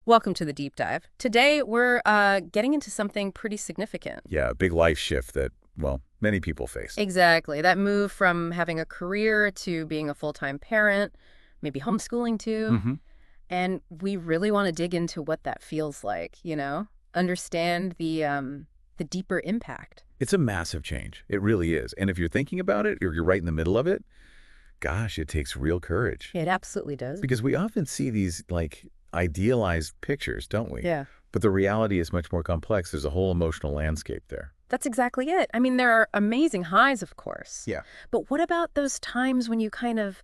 Welcome to the deep dive. Today, we're getting into something pretty significant. Yeah, a big life shift that, well, many people face. Exactly. That move from having a career to being a full-time parent, maybe homeschooling too. Mm-hmm. And we really want to dig into what that feels like, understand the deeper impact. It's a massive change. It really is. And if you're thinking about it, or you're right in the middle of it, gosh, it takes real courage. It absolutely does. Because we often see these, idealized pictures, don't we? Yeah. But the reality is much more complex. There's a whole emotional landscape there. That's exactly it. I mean, there are amazing highs, of course. Yeah. But what about those times when you kind of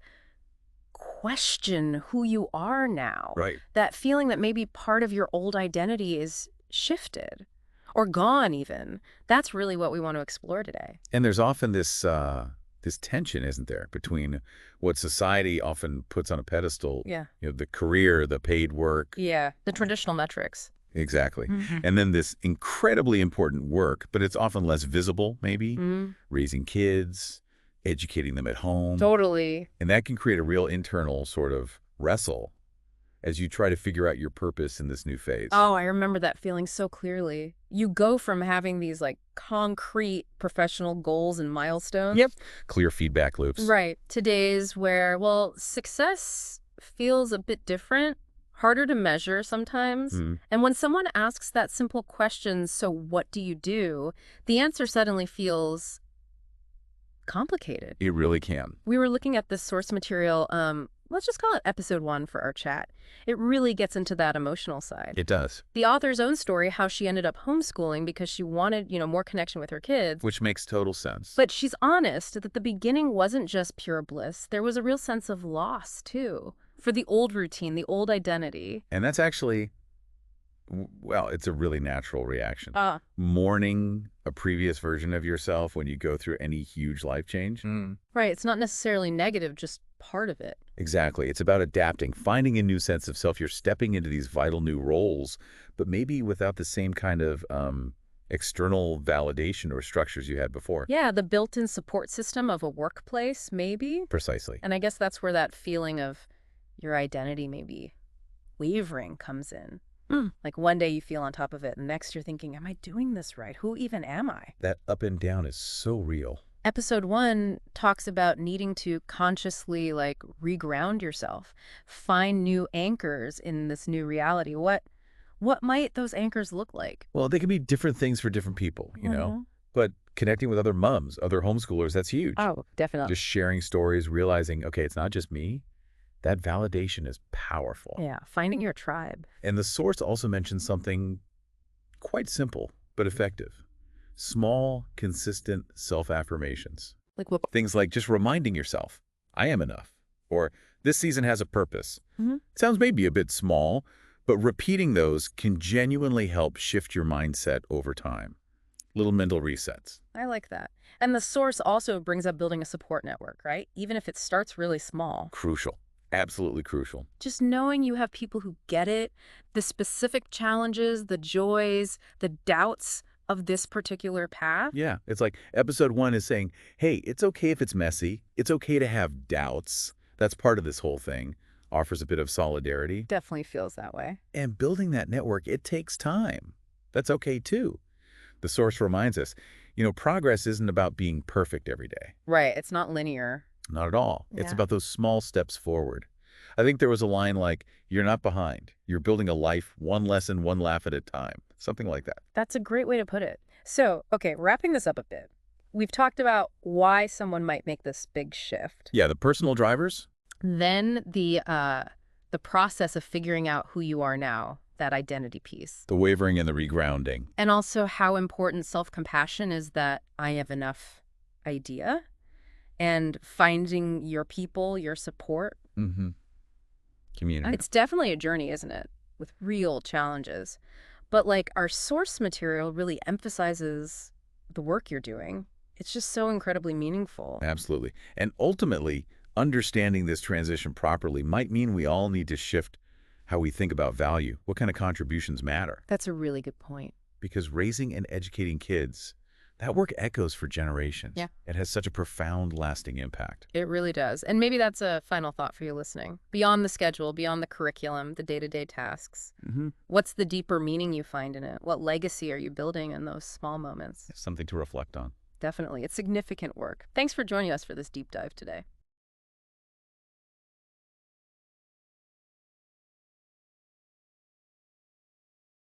question who you are now? Right. That feeling that maybe part of your old identity is shifted or gone even. That's really what we want to explore today. And there's often this tension, isn't there, between what society often puts on a pedestal, Yeah. the career, the paid work. Yeah. The traditional metrics. Exactly. Mm-hmm. And then this incredibly important work, but it's often less visible, maybe, raising kids, educating them at home. Totally. And that can create a real internal sort of wrestle as you try to figure out your purpose in this new phase. Oh, I remember that feeling so clearly. You go from having these concrete professional goals and milestones. Yep. Clear feedback loops. Right. To days where, success feels a bit different, harder to measure sometimes. And when someone asks that simple question, so what do you do? The answer suddenly feels complicated. It really can. We were looking at this source material, let's just call it episode 1 for our chat. It really gets into that emotional side. It does. The author's own story, how she ended up homeschooling because she wanted, more connection with her kids. Which makes total sense. But she's honest that the beginning wasn't just pure bliss. There was a real sense of loss, too, for the old routine, the old identity. And that's actually, well, it's a really natural reaction. Mourning a previous version of yourself when you go through any huge life change. Right. It's not necessarily negative, just part of it. Exactly. It's about adapting, finding a new sense of self. You're stepping into these vital new roles, but maybe without the same kind of external validation or structures you had before. Yeah, the built-in support system of a workplace, maybe. Precisely. And I guess that's where that feeling of your identity maybe wavering comes in. Like one day you feel on top of it, and next you're thinking, am I doing this right? Who even am I? That up and down is so real. Episode 1 talks about needing to consciously reground yourself, find new anchors in this new reality. What might those anchors look like? Well, they can be different things for different people, but connecting with other moms, other homeschoolers, that's huge. Oh, definitely. Just sharing stories, realizing, okay, it's not just me. That validation is powerful. Yeah, finding your tribe. And the source also mentions something quite simple but effective. Small, consistent self-affirmations. Like what? Things like just reminding yourself, I am enough, or this season has a purpose. Sounds maybe a bit small, but repeating those can genuinely help shift your mindset over time. Little mental resets. I like that. And the source also brings up building a support network, right? Even if it starts really small. Crucial. Absolutely crucial. Just knowing you have people who get it, the specific challenges, the joys, the doubts of this particular path. Yeah, it's like episode 1 is saying, hey, it's okay if it's messy. It's okay to have doubts. That's part of this whole thing. Offers a bit of solidarity. Definitely feels that way. And building that network, it takes time. That's okay too. The source reminds us, progress isn't about being perfect every day. Right. It's not linear. Not at all. Yeah. It's about those small steps forward. I think there was a line like, you're not behind. You're building a life, one lesson, one laugh at a time. Something like that. That's a great way to put it. So, okay, wrapping this up a bit. We've talked about why someone might make this big shift. Yeah, the personal drivers. Then the process of figuring out who you are now, that identity piece. The wavering and the regrounding. And also how important self-compassion is, that I have enough idea, and finding your people, your support. Community. It's definitely a journey, isn't it? With real challenges. But our source material really emphasizes the work you're doing. It's just so incredibly meaningful. Absolutely. And ultimately, understanding this transition properly might mean we all need to shift how we think about value. What kind of contributions matter? That's a really good point. Because raising and educating kids, That work echoes for generations. Yeah. It has such a profound, lasting impact. It really does. And maybe that's a final thought for you listening. Beyond the schedule, beyond the curriculum, the day-to-day tasks, what's the deeper meaning you find in it? What legacy are you building in those small moments? Something to reflect on. Definitely. It's significant work. Thanks for joining us for this deep dive today.